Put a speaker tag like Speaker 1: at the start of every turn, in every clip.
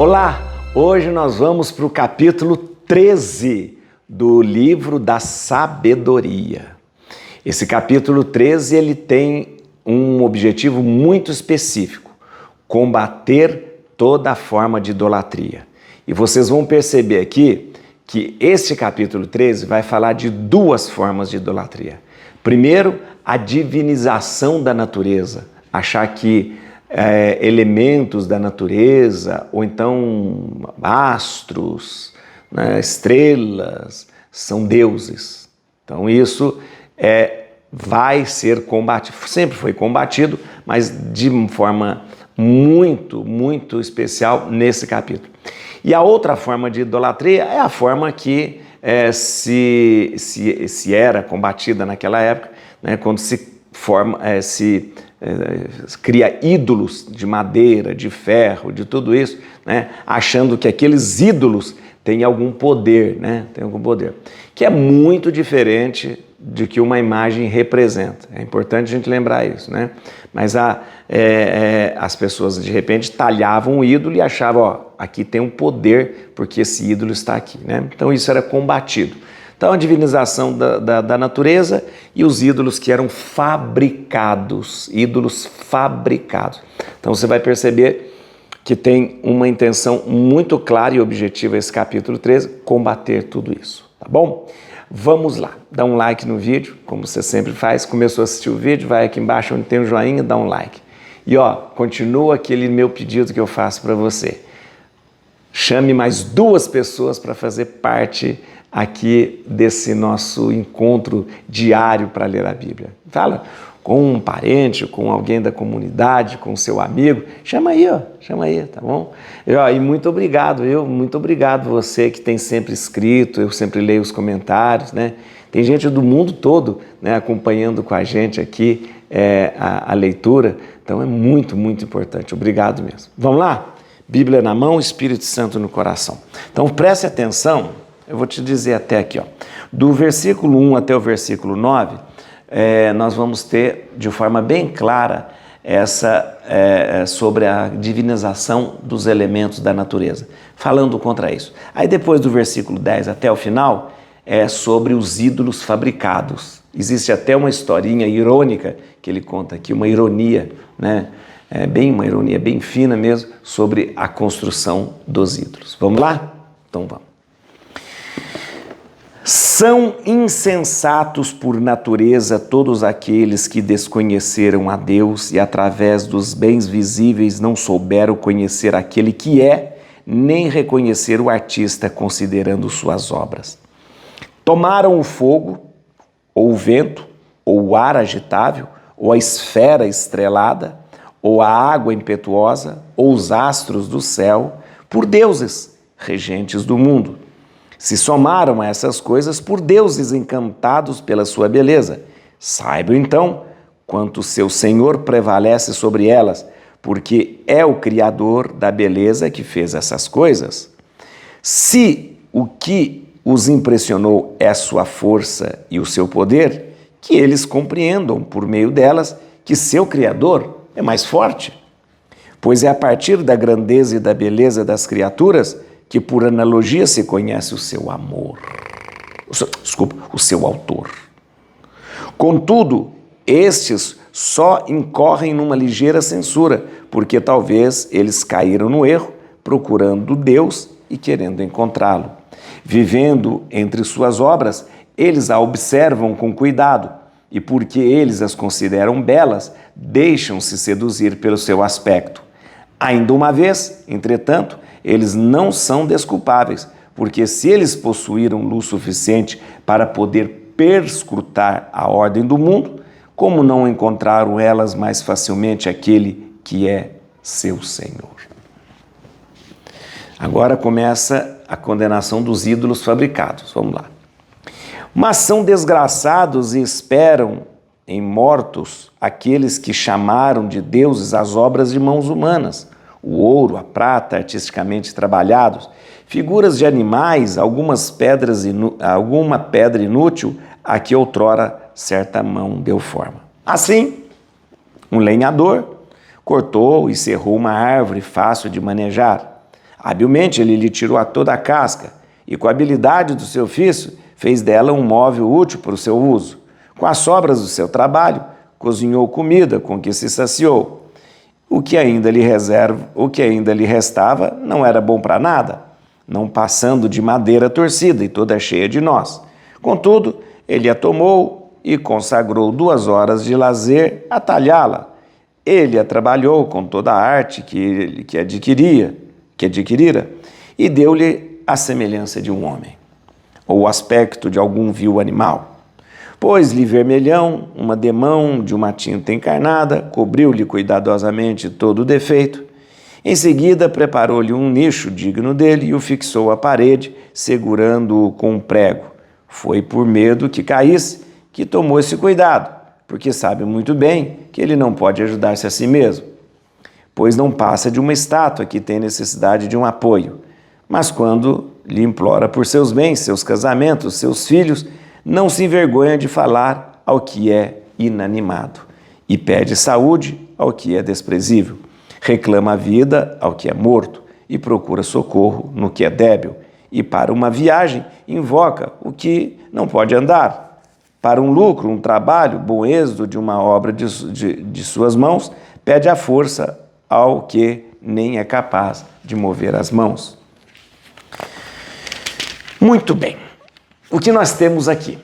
Speaker 1: Olá! Hoje nós vamos para o capítulo 13 do livro da sabedoria. Esse capítulo 13 ele tem um objetivo muito específico: combater toda forma de idolatria. E vocês vão perceber aqui que este capítulo 13 vai falar de duas formas de idolatria. Primeiro, a divinização da natureza, achar que elementos da natureza, ou então astros, né, estrelas, são deuses. Então isso vai ser combatido, sempre foi combatido, mas de forma muito especial nesse capítulo. E a outra forma de idolatria é a forma que se era combatida naquela época, né, quando se cria ídolos de madeira, de ferro, de tudo isso, né, achando que aqueles ídolos têm algum poder, né, que é muito diferente do que uma imagem representa. É importante a gente lembrar isso, né? Mas as pessoas de repente talhavam o ídolo e achavam, ó, aqui tem um poder porque esse ídolo está aqui, né? Então isso era combatido. Então a divinização da natureza e os ídolos que eram fabricados, ídolos fabricados. Então você vai perceber que tem uma intenção muito clara e objetiva esse capítulo 13, combater tudo isso, tá bom? Vamos lá, dá um like no vídeo, como você sempre faz. Começou a assistir o vídeo, vai aqui embaixo onde tem um joinha, dá um like. E ó, continua aquele meu pedido que eu faço para você. Chame mais 2 pessoas para fazer parte aqui desse nosso encontro diário para ler a Bíblia. Fala com um parente, com alguém da comunidade, com seu amigo, chama aí, tá bom? E muito obrigado, muito obrigado você que tem sempre escrito, eu sempre leio os comentários, né? Tem gente do mundo todo, né, acompanhando com a gente aqui a leitura, então é muito importante, obrigado mesmo. Vamos lá? Bíblia na mão, Espírito Santo no coração. Então preste atenção, eu vou te dizer até aqui, ó, do versículo 1 até o versículo 9, nós vamos ter de forma bem clara sobre a divinização dos elementos da natureza, falando contra isso. Aí depois do versículo 10 até o final, é sobre os ídolos fabricados. Existe até uma historinha irônica que ele conta aqui, uma ironia, né? Uma ironia bem fina mesmo, sobre a construção dos ídolos. Vamos lá? Então vamos. São insensatos por natureza todos aqueles que desconheceram a Deus e através dos bens visíveis não souberam conhecer aquele que é, nem reconhecer o artista considerando suas obras. Tomaram o fogo, ou o vento, ou o ar agitável, ou a esfera estrelada, ou a água impetuosa, ou os astros do céu, por deuses, regentes do mundo. Se somaram a essas coisas por deuses encantados pela sua beleza. Saibam então quanto seu Senhor prevalece sobre elas, porque é o Criador da beleza que fez essas coisas. Se o que os impressionou é sua força e o seu poder, que eles compreendam por meio delas que seu Criador é mais forte. Pois é a partir da grandeza e da beleza das criaturas que por analogia se conhece o seu amor, o seu autor. Contudo, estes só incorrem numa ligeira censura, porque talvez eles caíram no erro, procurando Deus e querendo encontrá-lo. Vivendo entre suas obras, eles a observam com cuidado, e porque eles as consideram belas, deixam-se seduzir pelo seu aspecto. Ainda uma vez, entretanto, eles não são desculpáveis, porque se eles possuíram luz suficiente para poder perscrutar a ordem do mundo, como não encontraram elas mais facilmente aquele que é seu Senhor? Agora começa a condenação dos ídolos fabricados. Vamos lá. Mas são desgraçados e esperam em mortos aqueles que chamaram de deuses as obras de mãos humanas, o ouro, a prata artisticamente trabalhados, figuras de animais, alguma pedra inútil a que outrora certa mão deu forma. Assim, um lenhador cortou e serrou uma árvore fácil de manejar. Habilmente ele lhe tirou a toda a casca e, com a habilidade do seu ofício, fez dela um móvel útil para o seu uso. Com as sobras do seu trabalho, cozinhou comida com que se saciou. O que ainda lhe restava não era bom para nada, não passando de madeira torcida e toda cheia de nós. Contudo, ele a tomou e consagrou 2 horas de lazer a talhá-la. Ele a trabalhou com toda a arte que adquirira e deu-lhe a semelhança de um homem, ou o aspecto de algum vil animal. Pôs-lhe vermelhão, uma demão de uma tinta encarnada, cobriu-lhe cuidadosamente todo o defeito. Em seguida, preparou-lhe um nicho digno dele e o fixou à parede, segurando-o com um prego. Foi por medo que caísse que tomou esse cuidado, porque sabe muito bem que ele não pode ajudar-se a si mesmo, pois não passa de uma estátua que tem necessidade de um apoio. Mas quando lhe implora por seus bens, seus casamentos, seus filhos, não se envergonha de falar ao que é inanimado e pede saúde ao que é desprezível. Reclama a vida ao que é morto e procura socorro no que é débil. E para uma viagem invoca o que não pode andar. Para um lucro, um trabalho, bom êxito de uma obra de suas mãos, pede a força ao que nem é capaz de mover as mãos. Muito bem. O que nós temos aqui?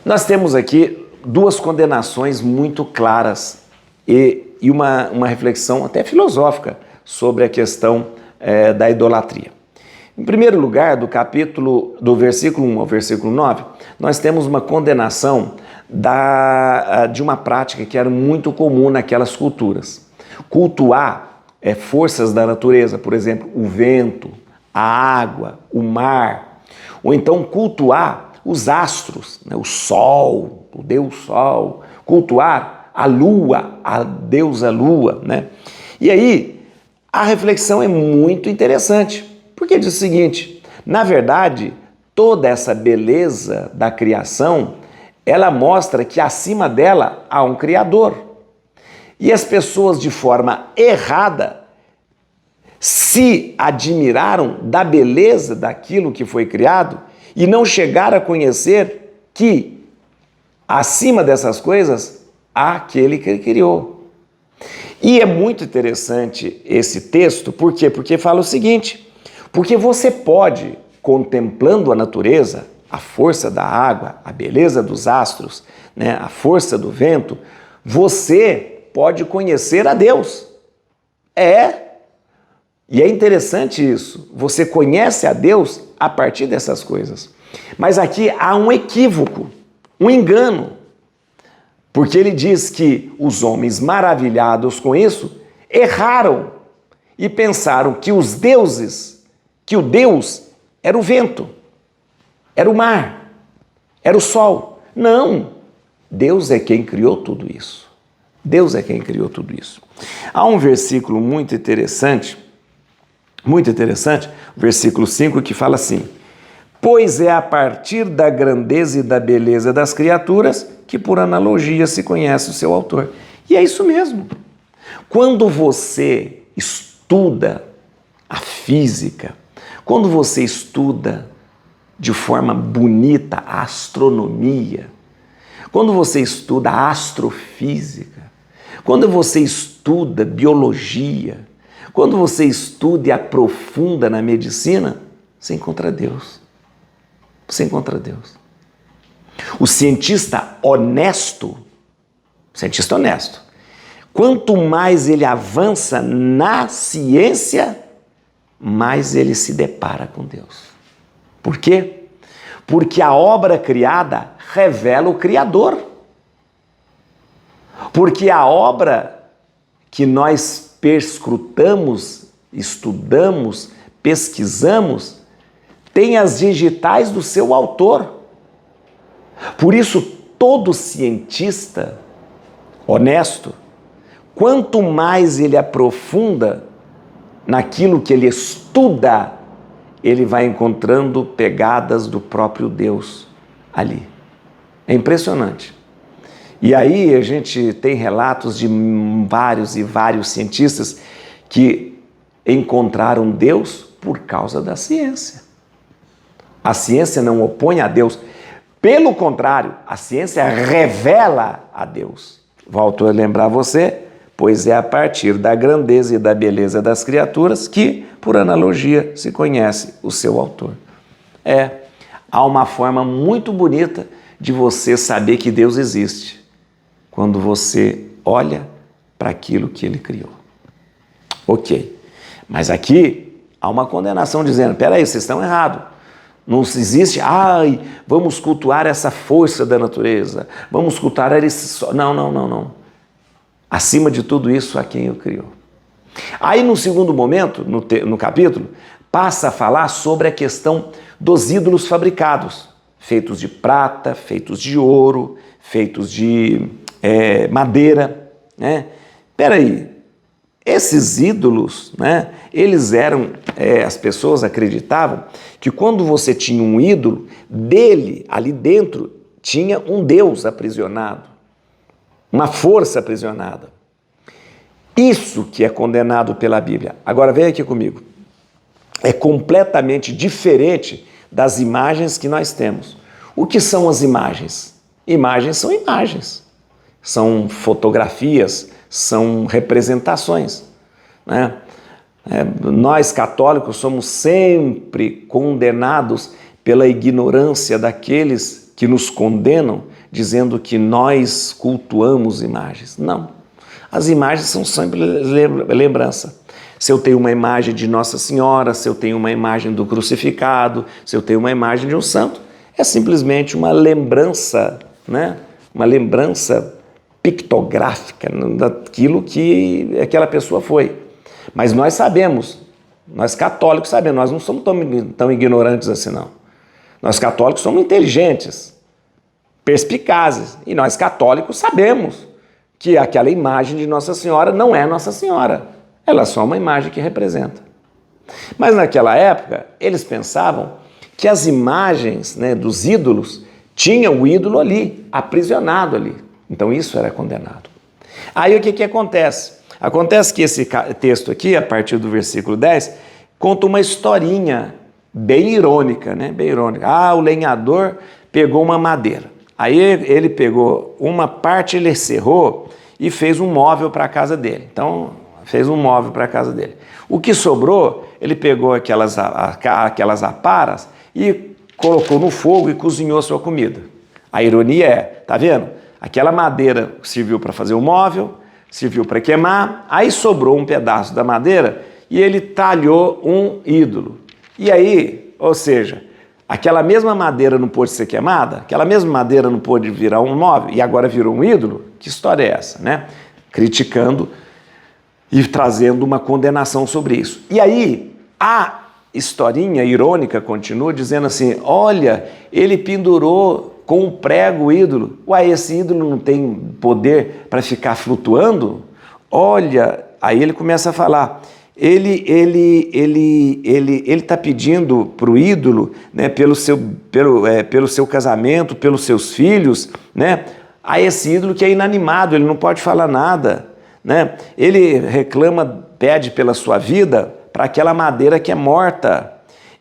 Speaker 1: Nós temos aqui 2 condenações muito claras e uma reflexão até filosófica sobre a questão da idolatria. Em primeiro lugar, do versículo 1 ao versículo 9, nós temos uma condenação de uma prática que era muito comum naquelas culturas. Cultuar forças da natureza, por exemplo, o vento, a água, o mar, ou então cultuar os astros, né, o sol, o deus sol, cultuar a lua, a deusa lua, né? E aí, a reflexão é muito interessante. Porque diz o seguinte, na verdade, toda essa beleza da criação, ela mostra que acima dela há um Criador. E as pessoas, de forma errada, se admiraram da beleza daquilo que foi criado e não chegaram a conhecer que, acima dessas coisas, há aquele que ele criou. E é muito interessante esse texto, por quê? Porque fala o seguinte... Porque você pode, contemplando a natureza, a força da água, a beleza dos astros, né, a força do vento, você pode conhecer a Deus. E é interessante isso. Você conhece a Deus a partir dessas coisas. Mas aqui há um equívoco, um engano. Porque ele diz que os homens maravilhados com isso erraram e pensaram que o Deus era o vento, era o mar, era o sol. Não, Deus é quem criou tudo isso. Deus é quem criou tudo isso. Há um versículo muito interessante, versículo 5, que fala assim: pois é a partir da grandeza e da beleza das criaturas que por analogia se conhece o seu autor. E é isso mesmo. Quando você estuda a física, quando você estuda de forma bonita a astronomia, quando você estuda a astrofísica, quando você estuda biologia, quando você estuda e aprofunda na medicina, você encontra Deus. Você encontra Deus. O cientista honesto, quanto mais ele avança na ciência, mais ele se depara com Deus. Por quê? Porque a obra criada revela o Criador. Porque a obra que nós perscrutamos, estudamos, pesquisamos, tem as digitais do seu autor. Por isso, todo cientista honesto, quanto mais ele aprofunda naquilo que ele estuda, ele vai encontrando pegadas do próprio Deus ali. É impressionante. E aí a gente tem relatos de vários cientistas que encontraram Deus por causa da ciência. A ciência não opõe a Deus. Pelo contrário, a ciência revela a Deus. Volto a lembrar você, pois é a partir da grandeza e da beleza das criaturas que, por analogia, se conhece o seu autor. Há uma forma muito bonita de você saber que Deus existe, quando você olha para aquilo que Ele criou. Ok, mas aqui há uma condenação dizendo, peraí, vocês estão errados. Não existe, vamos cultuar essa força da natureza, vamos cultuar esse sol. Não. Acima de tudo isso, a quem o criou. Aí, no segundo momento, no capítulo, passa a falar sobre a questão dos ídolos fabricados, feitos de prata, feitos de ouro, feitos de madeira. Peraí, esses ídolos, eles eram, as pessoas acreditavam que quando você tinha um ídolo, dele, ali dentro, tinha um Deus aprisionado, uma força aprisionada. Isso que é condenado pela Bíblia. Agora vem aqui comigo. É completamente diferente das imagens que nós temos. O que são as imagens? Imagens são imagens. São fotografias, são representações. Nós católicos somos sempre condenados pela ignorância daqueles que nos condenam, dizendo que nós cultuamos imagens. Não. As imagens são sempre lembrança. Se eu tenho uma imagem de Nossa Senhora, se eu tenho uma imagem do crucificado, se eu tenho uma imagem de um santo, é simplesmente uma lembrança, uma lembrança pictográfica daquilo que aquela pessoa foi. Mas nós sabemos, nós católicos sabemos, nós não somos tão ignorantes assim não. Nós católicos somos inteligentes, perspicazes, e nós católicos sabemos que aquela imagem de Nossa Senhora não é Nossa Senhora, ela é só uma imagem que representa. Mas naquela época, eles pensavam que as imagens dos ídolos tinham o ídolo ali, aprisionado ali. Então isso era condenado. Aí o que acontece? Acontece que esse texto aqui, a partir do versículo 10, conta uma historinha bem irônica, Bem irônica. O lenhador pegou uma madeira. Aí ele pegou uma parte, ele serrou e fez um móvel para a casa dele. Então, fez um móvel para a casa dele. O que sobrou, ele pegou aquelas aparas e colocou no fogo e cozinhou sua comida. A ironia tá vendo? Aquela madeira serviu para fazer o móvel, serviu para queimar, aí sobrou um pedaço da madeira e ele talhou um ídolo. E aí, ou seja, aquela mesma madeira não pôde ser queimada, aquela mesma madeira não pôde virar um móvel e agora virou um ídolo? Que história é essa, Criticando e trazendo uma condenação sobre isso. E aí, a historinha irônica continua dizendo assim, olha, ele pendurou com um prego o ídolo. Esse ídolo não tem poder para ficar flutuando? Olha, aí ele começa a falar, ele está pedindo para o ídolo, pelo seu casamento, pelos seus filhos, a esse ídolo que é inanimado, ele não pode falar nada, Ele reclama, pede pela sua vida para aquela madeira que é morta.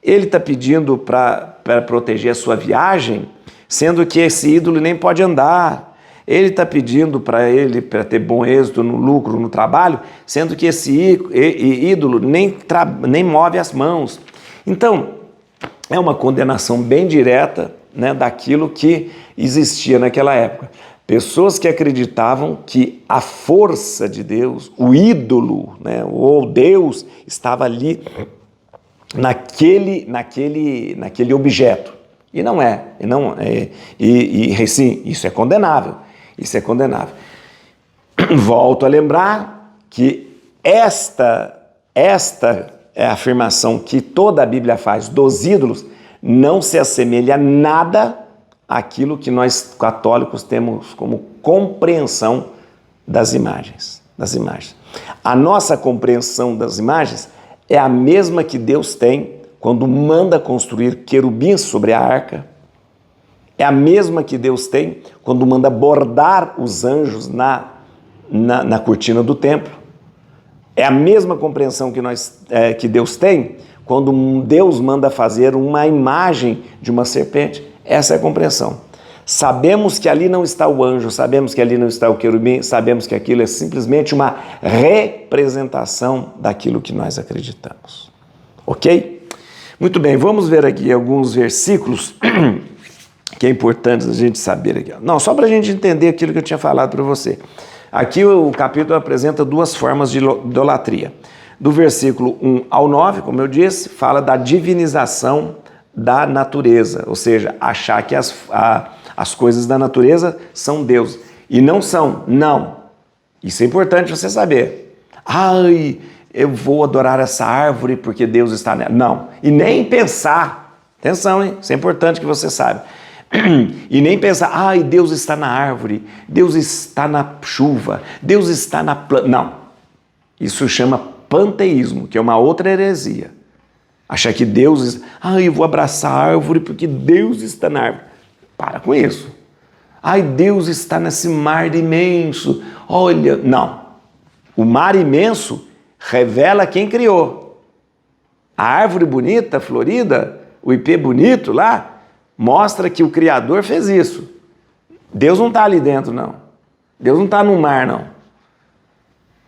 Speaker 1: Ele está pedindo para proteger a sua viagem, sendo que esse ídolo nem pode andar. Ele está pedindo para ter bom êxito no lucro, no trabalho, sendo que esse ídolo nem move as mãos. Então, é uma condenação bem direta daquilo que existia naquela época. Pessoas que acreditavam que a força de Deus, o ídolo, ou Deus, estava ali naquele objeto. E não é. Sim, isso é condenável. Isso é condenável. Volto a lembrar que esta é a afirmação que toda a Bíblia faz dos ídolos, não se assemelha nada àquilo que nós católicos temos como compreensão das imagens. A nossa compreensão das imagens é a mesma que Deus tem quando manda construir querubins sobre a arca. É a mesma que Deus tem quando manda bordar os anjos na cortina do templo. É a mesma compreensão que Deus tem quando Deus manda fazer uma imagem de uma serpente. Essa é a compreensão. Sabemos que ali não está o anjo, sabemos que ali não está o querubim, sabemos que aquilo é simplesmente uma representação daquilo que nós acreditamos. Ok? Muito bem, vamos ver aqui alguns versículos que é importante a gente saber aqui. Não, só para a gente entender aquilo que eu tinha falado para você. Aqui o capítulo apresenta duas formas de idolatria. Do versículo 1 ao 9, como eu disse, fala da divinização da natureza, ou seja, achar que as coisas da natureza são Deus. E não são, não. Isso é importante você saber. Ai, eu vou adorar essa árvore porque Deus está nela. Não. E nem pensar. Atenção, hein? Isso é importante que você saiba. E nem pensar, ai, Deus está na árvore, Deus está na chuva, Deus está na planta. Não. Isso chama panteísmo, que é uma outra heresia. Achar que Deus... Ai, eu vou abraçar a árvore porque Deus está na árvore. Para com isso. Ai, Deus está nesse mar imenso. Olha, não. O mar imenso revela quem criou. A árvore bonita, florida, o ipê bonito lá, mostra que o Criador fez isso. Deus não está ali dentro, não. Deus não está no mar, não.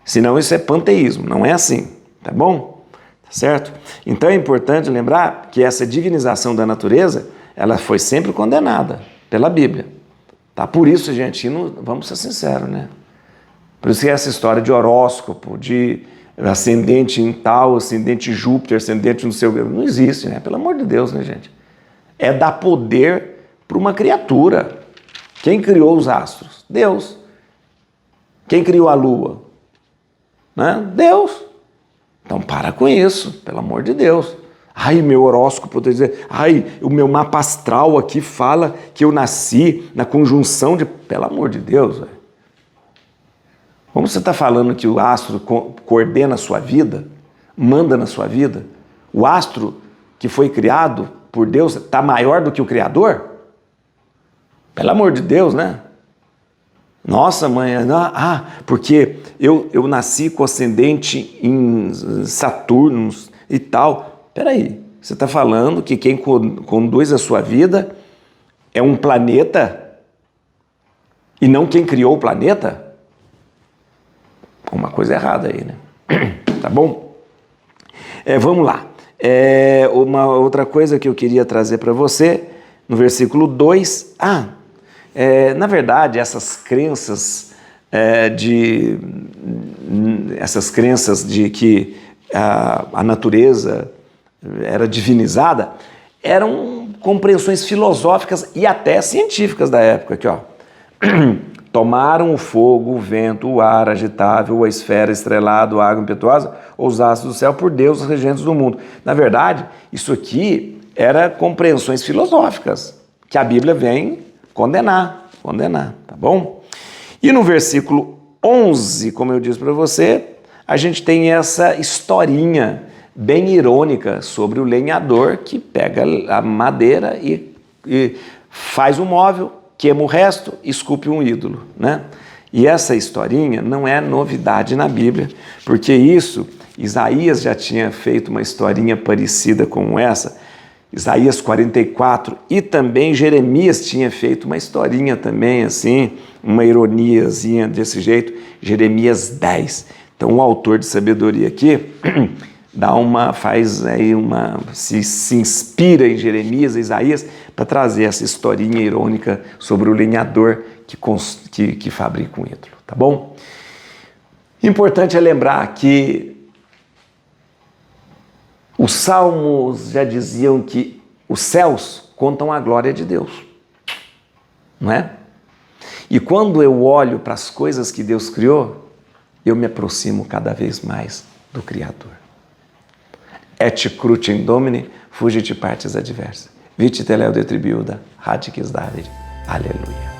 Speaker 1: Senão isso é panteísmo, não é assim, tá bom? Tá certo? Então é importante lembrar que essa divinização da natureza, ela foi sempre condenada pela Bíblia. Tá? Por isso, gente, vamos ser sinceros, né? Por isso que essa história de horóscopo, de ascendente em tal, ascendente Júpiter, ascendente no seu... Não existe, né? Pelo amor de Deus, né, gente? É dar poder para uma criatura. Quem criou os astros? Deus. Quem criou a lua? Né? Deus. Então para com isso, pelo amor de Deus. Ai, meu horóscopo, ai, o meu mapa astral aqui fala que eu nasci na conjunção de... Pelo amor de Deus, velho. Como você está falando que o astro coordena a sua vida, manda na sua vida, o astro que foi criado por Deus está maior do que o Criador? Pelo amor de Deus, né? Nossa, mãe, porque eu nasci com ascendente em Saturno e tal. Peraí, você está falando que quem conduz a sua vida é um planeta e não quem criou o planeta? Uma coisa errada aí, né? Tá bom? Vamos lá. Uma outra coisa que eu queria trazer para você, no versículo 2, na verdade, essas crenças de que a natureza era divinizada, eram compreensões filosóficas e até científicas da época. Aqui, ó. Tomaram o fogo, o vento, o ar agitável, a esfera estrelada, a água impetuosa, ou os astros do céu por Deus, os regentes do mundo. Na verdade, isso aqui era compreensões filosóficas, que a Bíblia vem condenar, tá bom? E no versículo 11, como eu disse para você, a gente tem essa historinha bem irônica sobre o lenhador que pega a madeira e faz um móvel, queima o resto, esculpe um ídolo, né? E essa historinha não é novidade na Bíblia, porque isso, Isaías já tinha feito uma historinha parecida com essa, Isaías 44, e também Jeremias tinha feito uma historinha também, assim, uma ironiazinha desse jeito, Jeremias 10. Então o autor de sabedoria aqui se inspira em Jeremias e Isaías para trazer essa historinha irônica sobre o lenhador que fabrica um ídolo, tá bom? Importante é lembrar que os salmos já diziam que os céus contam a glória de Deus, não é? E quando eu olho para as coisas que Deus criou, eu me aproximo cada vez mais do Criador. Et crucem Domini, fugit partes adversa. Vite teleo detribiuda, radicis Davide. Aleluia.